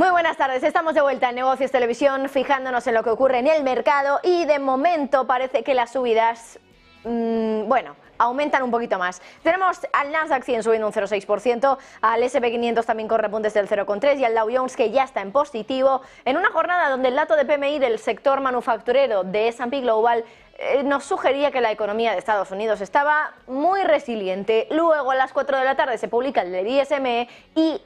Muy buenas tardes, estamos de vuelta en Negocios Televisión, fijándonos en lo que ocurre en el mercado y de momento parece que las subidas, aumentan un poquito más. Tenemos al Nasdaq 100 subiendo un 0,6%, al S&P 500 también con repuntes del 0,3% y al Dow Jones que ya está en positivo, en una jornada donde el dato de PMI del sector manufacturero de S&P Global nos sugería que la economía de Estados Unidos estaba muy resiliente. Luego a las 4 de la tarde se publica el del ISM, y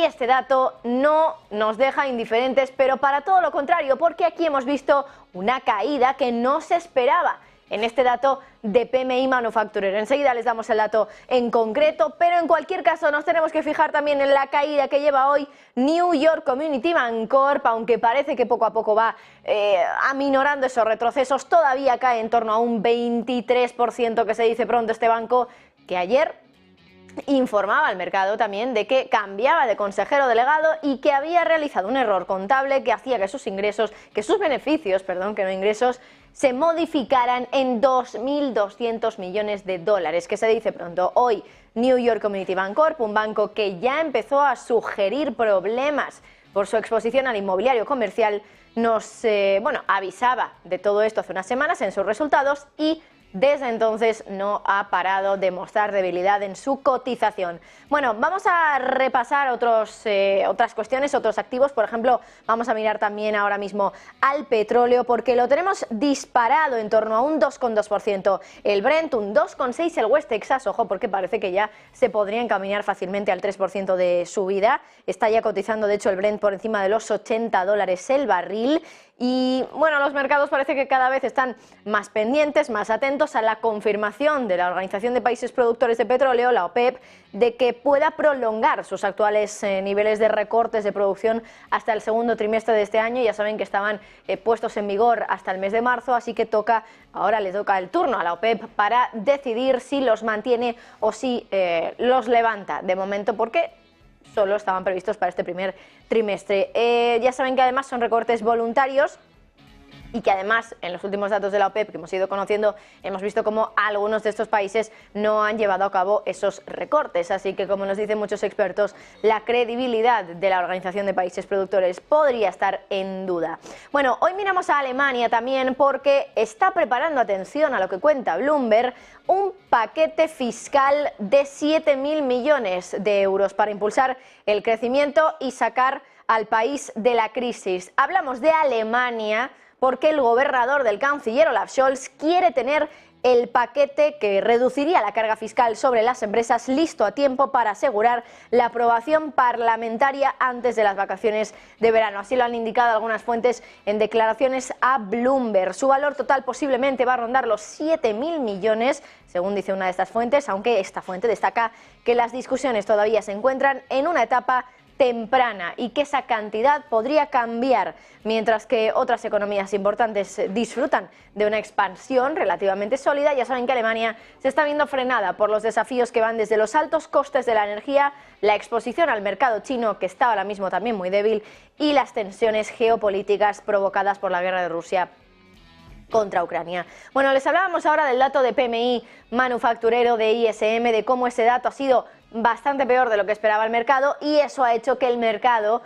este dato no nos deja indiferentes, pero para todo lo contrario, porque aquí hemos visto una caída que no se esperaba en este dato de PMI manufacturero. Enseguida les damos el dato en concreto, pero en cualquier caso nos tenemos que fijar también en la caída que lleva hoy New York Community Bancorp, aunque parece que poco a poco va aminorando esos retrocesos, todavía cae en torno a un 23%, que se dice pronto este banco, que ayer informaba al mercado también de que cambiaba de consejero delegado y que había realizado un error contable que hacía que sus beneficios, que no ingresos, se modificaran en 2.200 millones de dólares, que se dice pronto. Hoy New York Community Bancorp, un banco que ya empezó a sugerir problemas por su exposición al inmobiliario comercial, nos avisaba de todo esto hace unas semanas en sus resultados y desde entonces no ha parado de mostrar debilidad en su cotización. Bueno, vamos a repasar otras cuestiones, otros activos. Por ejemplo, vamos a mirar también ahora mismo al petróleo, porque lo tenemos disparado en torno a un 2,2%. El Brent, un 2,6%, el West Texas, ojo, porque parece que ya se podría encaminar fácilmente al 3% de subida. Está ya cotizando, de hecho, el Brent por encima de los $80 el barril. Y bueno, los mercados parece que cada vez están más pendientes, más atentos a la confirmación de la Organización de Países Productores de Petróleo, la OPEP, de que pueda prolongar sus actuales niveles de recortes de producción hasta el segundo trimestre de este año. Ya saben que estaban puestos en vigor hasta el mes de marzo, así que ahora le toca el turno a la OPEP para decidir si los mantiene o si los levanta de momento, porque solo estaban previstos para este primer trimestre. Ya saben que además son recortes voluntarios y que además en los últimos datos de la OPEP que hemos ido conociendo hemos visto cómo algunos de estos países no han llevado a cabo esos recortes. Así que, como nos dicen muchos expertos, la credibilidad de la Organización de Países Productores podría estar en duda. Bueno, hoy miramos a Alemania también porque está preparando, atención a lo que cuenta Bloomberg, un paquete fiscal de 7.000 millones de euros para impulsar el crecimiento y sacar al país de la crisis. Hablamos de Alemania porque el gobernador del canciller Olaf Scholz quiere tener el paquete que reduciría la carga fiscal sobre las empresas listo a tiempo para asegurar la aprobación parlamentaria antes de las vacaciones de verano. Así lo han indicado algunas fuentes en declaraciones a Bloomberg. Su valor total posiblemente va a rondar los 7.000 millones, según dice una de estas fuentes, aunque esta fuente destaca que las discusiones todavía se encuentran en una etapa temprana y que esa cantidad podría cambiar, mientras que otras economías importantes disfrutan de una expansión relativamente sólida. Ya saben que Alemania se está viendo frenada por los desafíos que van desde los altos costes de la energía, la exposición al mercado chino, que está ahora mismo también muy débil, y las tensiones geopolíticas provocadas por la guerra de Rusia contra Ucrania. Bueno, les hablábamos ahora del dato de PMI manufacturero de ISM, de cómo ese dato ha sido bastante peor de lo que esperaba el mercado, y eso ha hecho que el mercado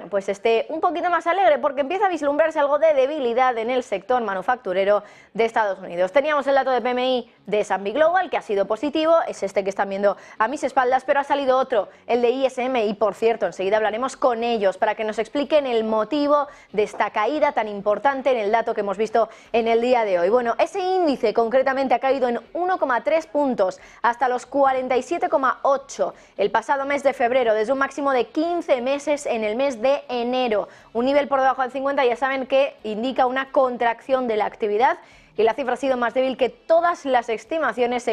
pues esté un poquito más alegre, porque empieza a vislumbrarse algo de debilidad en el sector manufacturero de Estados Unidos. Teníamos el dato de PMI de S&P Global, que ha sido positivo, es este que están viendo a mis espaldas, pero ha salido otro, el de ISM, y por cierto, enseguida hablaremos con ellos para que nos expliquen el motivo de esta caída tan importante en el dato que hemos visto en el día de hoy. Bueno, ese índice concretamente ha caído en 1,3 puntos hasta los 47,8 el pasado mes de febrero, desde un máximo de 15 meses en el mes de enero. Un nivel por debajo del 50, ya saben que indica una contracción de la actividad, y la cifra ha sido más débil que todas las estimaciones,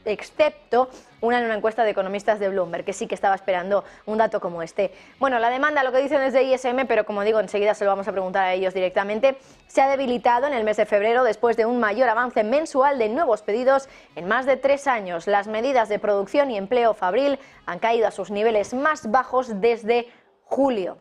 excepto una en una encuesta de economistas de Bloomberg, que sí que estaba esperando un dato como este. Bueno, la demanda, lo que dicen es de ISM, pero como digo, enseguida se lo vamos a preguntar a ellos directamente, se ha debilitado en el mes de febrero después de un mayor avance mensual de nuevos pedidos en más de 3 años. Las medidas de producción y empleo fabril han caído a sus niveles más bajos desde julio.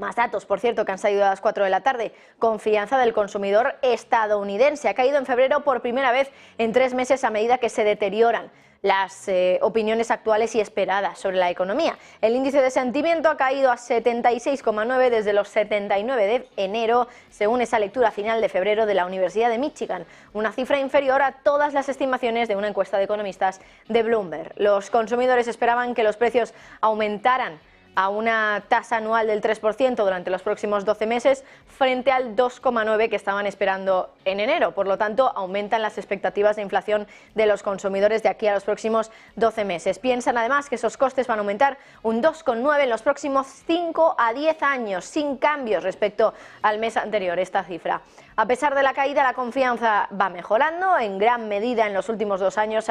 Más datos, por cierto, que han salido a las 4 de la tarde. Confianza del consumidor estadounidense. Ha caído en febrero por primera vez en 3 meses a medida que se deterioran las opiniones actuales y esperadas sobre la economía. El índice de sentimiento ha caído a 76,9 desde los 79 de enero, según esa lectura final de febrero de la Universidad de Michigan, una cifra inferior a todas las estimaciones de una encuesta de economistas de Bloomberg. Los consumidores esperaban que los precios aumentaran a una tasa anual del 3% durante los próximos 12 meses frente al 2,9% que estaban esperando en enero. Por lo tanto, aumentan las expectativas de inflación de los consumidores de aquí a los próximos 12 meses. Piensan además que esos costes van a aumentar un 2,9% en los próximos 5 a 10 años, sin cambios respecto al mes anterior, esta cifra. A pesar de la caída, la confianza va mejorando en gran medida en los últimos 2 años,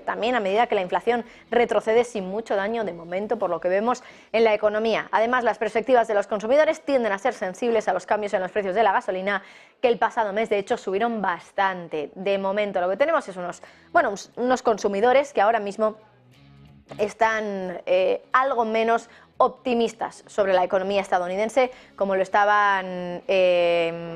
también a medida que la inflación retrocede sin mucho daño de momento, por lo que vemos en la economía. Además, las perspectivas de los consumidores tienden a ser sensibles a los cambios en los precios de la gasolina, que el pasado mes de hecho subieron bastante. De momento lo que tenemos es unos consumidores que ahora mismo están algo menos optimistas sobre la economía estadounidense como lo estaban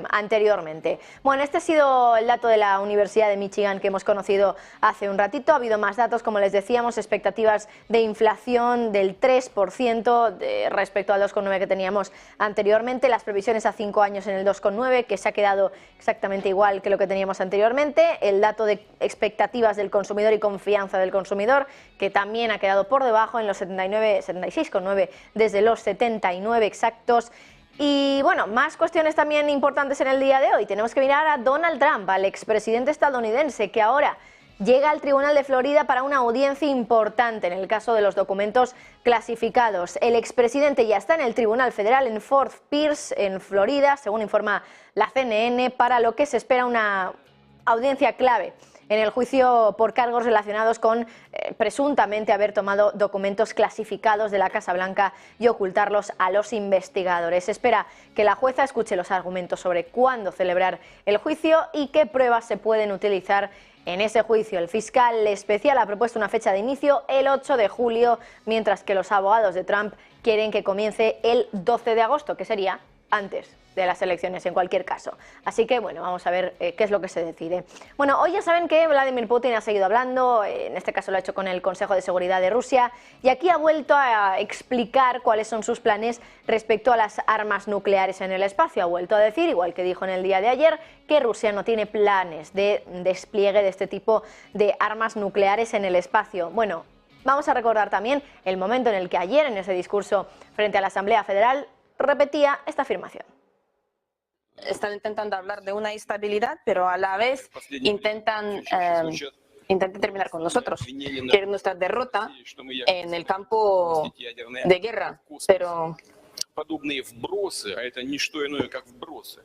anteriormente. Bueno, este ha sido el dato de la Universidad de Michigan que hemos conocido hace un ratito. Ha habido más datos, como les decíamos, expectativas de inflación del 3% respecto al 2,9% que teníamos anteriormente, las previsiones a 5 años en el 2,9%, que se ha quedado exactamente igual que lo que teníamos anteriormente, el dato de expectativas del consumidor y confianza del consumidor, que también ha quedado por debajo en los 76,9% desde los 79 exactos. Y bueno, más cuestiones también importantes en el día de hoy. Tenemos que mirar a Donald Trump, al expresidente estadounidense, que ahora llega al Tribunal de Florida para una audiencia importante en el caso de los documentos clasificados. El expresidente ya está en el Tribunal Federal en Fort Pierce, en Florida, según informa la CNN, para lo que se espera una audiencia clave en el juicio por cargos relacionados con presuntamente haber tomado documentos clasificados de la Casa Blanca y ocultarlos a los investigadores. Se espera que la jueza escuche los argumentos sobre cuándo celebrar el juicio y qué pruebas se pueden utilizar en ese juicio. El fiscal especial ha propuesto una fecha de inicio el 8 de julio, mientras que los abogados de Trump quieren que comience el 12 de agosto, que sería antes de las elecciones en cualquier caso. Así que bueno, vamos a ver qué es lo que se decide. Bueno, hoy ya saben que Vladimir Putin ha seguido hablando, en este caso lo ha hecho con el Consejo de Seguridad de Rusia, y aquí ha vuelto a explicar cuáles son sus planes respecto a las armas nucleares en el espacio. Ha vuelto a decir, igual que dijo en el día de ayer, que Rusia no tiene planes de despliegue de este tipo de armas nucleares en el espacio. Bueno, vamos a recordar también el momento en el que ayer, en ese discurso frente a la Asamblea Federal, repetía esta afirmación. Están intentando hablar de una estabilidad, pero a la vez intentan terminar con nosotros. Quieren nuestra derrota en el campo de guerra, pero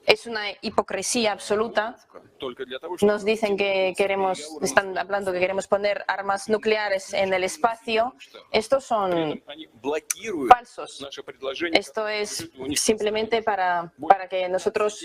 es una hipocresía absoluta. Nos dicen que están hablando que queremos poner armas nucleares en el espacio. Estos son falsos. Esto es simplemente para que nosotros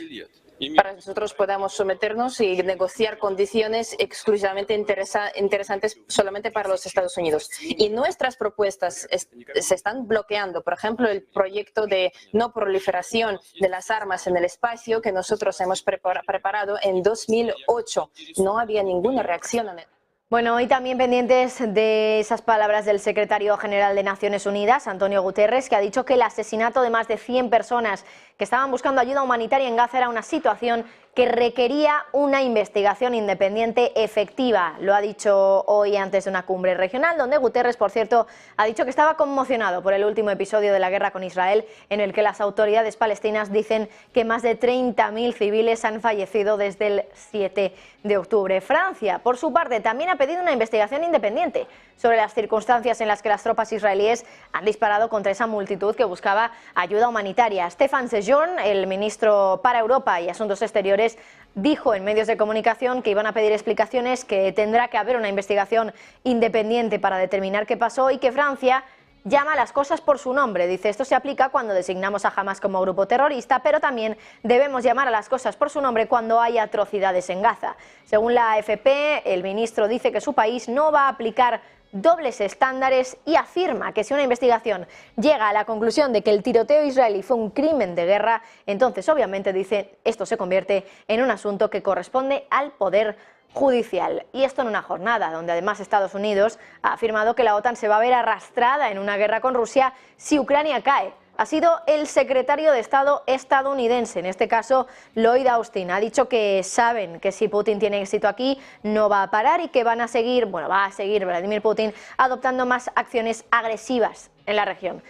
podamos someternos y negociar condiciones exclusivamente interesantes solamente para los Estados Unidos. Y nuestras propuestas se están bloqueando. Por ejemplo, el proyecto de no proliferación de las armas en el espacio que nosotros hemos preparado en 2008. No había ninguna reacción en él. Bueno, y también pendientes de esas palabras del secretario general de Naciones Unidas, Antonio Guterres, que ha dicho que el asesinato de más de 100 personas que estaban buscando ayuda humanitaria en Gaza era una situación que requería una investigación independiente efectiva. Lo ha dicho hoy antes de una cumbre regional, donde Guterres, por cierto, ha dicho que estaba conmocionado por el último episodio de la guerra con Israel, en el que las autoridades palestinas dicen que más de 30.000 civiles han fallecido desde el 7 de octubre. Francia, por su parte, también ha pedido una investigación independiente sobre las circunstancias en las que las tropas israelíes han disparado contra esa multitud que buscaba ayuda humanitaria. Stéphane Séjourné, el ministro para Europa y Asuntos Exteriores, dijo en medios de comunicación que iban a pedir explicaciones, que tendrá que haber una investigación independiente para determinar qué pasó y que Francia llama a las cosas por su nombre. Dice, esto se aplica cuando designamos a Hamas como grupo terrorista, pero también debemos llamar a las cosas por su nombre cuando hay atrocidades en Gaza. Según la AFP, el ministro dice que su país no va a aplicar dobles estándares y afirma que si una investigación llega a la conclusión de que el tiroteo israelí fue un crimen de guerra, entonces obviamente dice esto se convierte en un asunto que corresponde al poder judicial. Y esto en una jornada donde además Estados Unidos ha afirmado que la OTAN se va a ver arrastrada en una guerra con Rusia si Ucrania cae. Ha sido el secretario de Estado estadounidense, en este caso Lloyd Austin, ha dicho que saben que si Putin tiene éxito aquí no va a parar y que va a seguir Vladimir Putin adoptando más acciones agresivas en la región.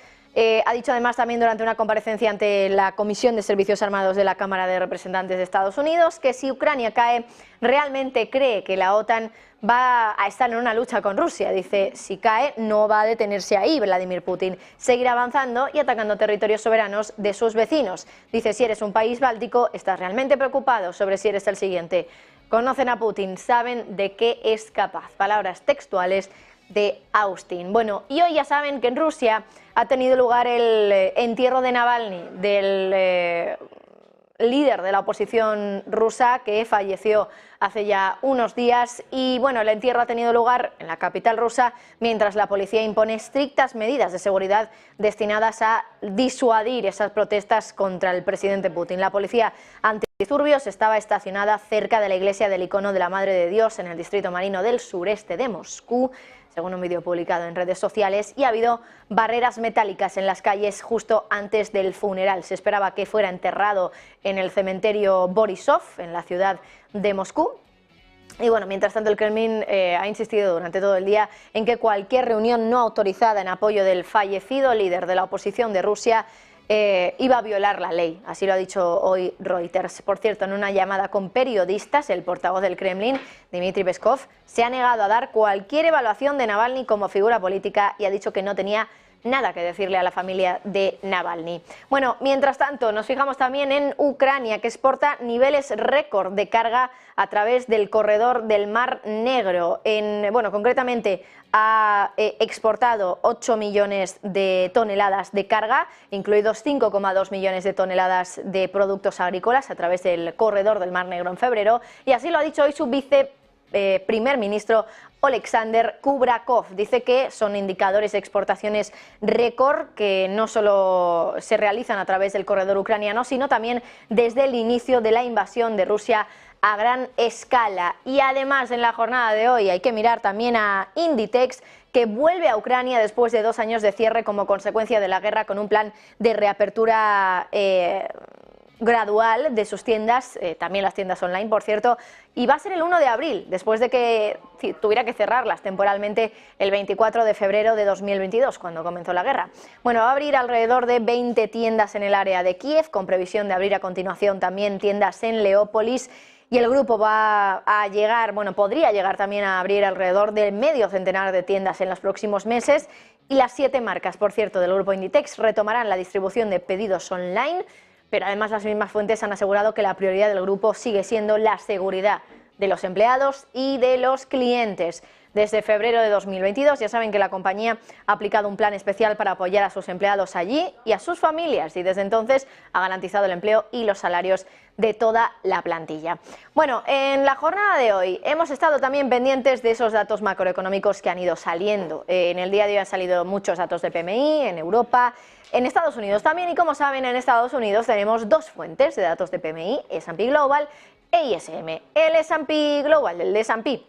Ha dicho además también durante una comparecencia ante la Comisión de Servicios Armados de la Cámara de Representantes de Estados Unidos que si Ucrania cae realmente cree que la OTAN va a estar en una lucha con Rusia. Dice, si cae no va a detenerse ahí Vladimir Putin, seguirá avanzando y atacando territorios soberanos de sus vecinos. Dice, si eres un país báltico, estás realmente preocupado sobre si eres el siguiente. Conocen a Putin, saben de qué es capaz. Palabras textuales de Austin. Bueno, y hoy ya saben que en Rusia ha tenido lugar el entierro de Navalny, del líder de la oposición rusa que falleció hace ya unos días. Y bueno, el entierro ha tenido lugar en la capital rusa mientras la policía impone estrictas medidas de seguridad destinadas a disuadir esas protestas contra el presidente Putin. La policía antidisturbios estaba estacionada cerca de la iglesia del icono de la Madre de Dios en el distrito marino del sureste de Moscú, según un vídeo publicado en redes sociales, y ha habido barreras metálicas en las calles justo antes del funeral. Se esperaba que fuera enterrado en el cementerio Borisov, en la ciudad de Moscú. Y bueno, mientras tanto el Kremlin ha insistido durante todo el día en que cualquier reunión no autorizada en apoyo del fallecido líder de la oposición de Rusia iba a violar la ley, así lo ha dicho hoy Reuters. Por cierto, en una llamada con periodistas, el portavoz del Kremlin, Dmitry Peskov, se ha negado a dar cualquier evaluación de Navalny como figura política y ha dicho que no tenía nada que decirle a la familia de Navalny. Bueno, mientras tanto, nos fijamos también en Ucrania, que exporta niveles récord de carga a través del corredor del Mar Negro. Concretamente ha exportado 8 millones de toneladas de carga, incluidos 5,2 millones de toneladas de productos agrícolas a través del corredor del Mar Negro en febrero, y así lo ha dicho hoy su primer ministro Oleksandr Kubrakov. Dice que son indicadores de exportaciones récord que no solo se realizan a través del corredor ucraniano, sino también desde el inicio de la invasión de Rusia a gran escala. Y además en la jornada de hoy hay que mirar también a Inditex, que vuelve a Ucrania después de 2 años de cierre como consecuencia de la guerra, con un plan de reapertura gradual de sus tiendas, también las tiendas online, por cierto, y va a ser el 1 de abril, después de que tuviera que cerrarlas temporalmente el 24 de febrero de 2022, cuando comenzó la guerra. Bueno, va a abrir alrededor de 20 tiendas en el área de Kiev, con previsión de abrir a continuación también tiendas en Leópolis, y el grupo va a llegar, podría llegar también a abrir alrededor de medio centenar de tiendas en los próximos meses, y las 7 marcas, por cierto, del grupo Inditex retomarán la distribución de pedidos online. Pero además las mismas fuentes han asegurado que la prioridad del grupo sigue siendo la seguridad de los empleados y de los clientes. Desde febrero de 2022 ya saben que la compañía ha aplicado un plan especial para apoyar a sus empleados allí y a sus familias, y desde entonces ha garantizado el empleo y los salarios de toda la plantilla. Bueno, en la jornada de hoy hemos estado también pendientes de esos datos macroeconómicos que han ido saliendo. En el día de hoy han salido muchos datos de PMI en Europa, en Estados Unidos también, y como saben, en Estados Unidos tenemos 2 fuentes de datos de PMI, S&P Global e ISM. El S&P Global, el S&P,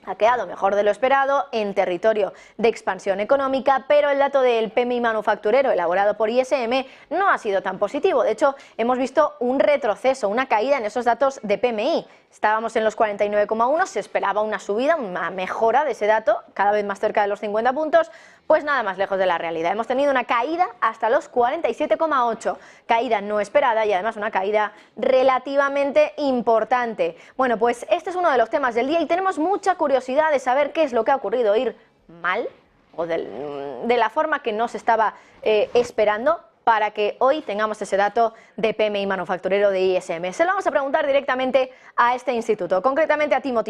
ha quedado mejor de lo esperado en territorio de expansión económica, pero el dato del PMI manufacturero elaborado por ISM no ha sido tan positivo. De hecho, hemos visto un retroceso, una caída en esos datos de PMI. Estábamos en los 49,1, se esperaba una subida, una mejora de ese dato, cada vez más cerca de los 50 puntos, pues nada más lejos de la realidad. Hemos tenido una caída hasta los 47,8, caída no esperada y además una caída relativamente importante. Bueno, pues este es uno de los temas del día y tenemos mucha curiosidad de saber qué es lo que ha ocurrido, ir mal o de la forma que no se estaba esperando, para que hoy tengamos ese dato de PMI manufacturero de ISM. Se lo vamos a preguntar directamente a este instituto, concretamente a Timothy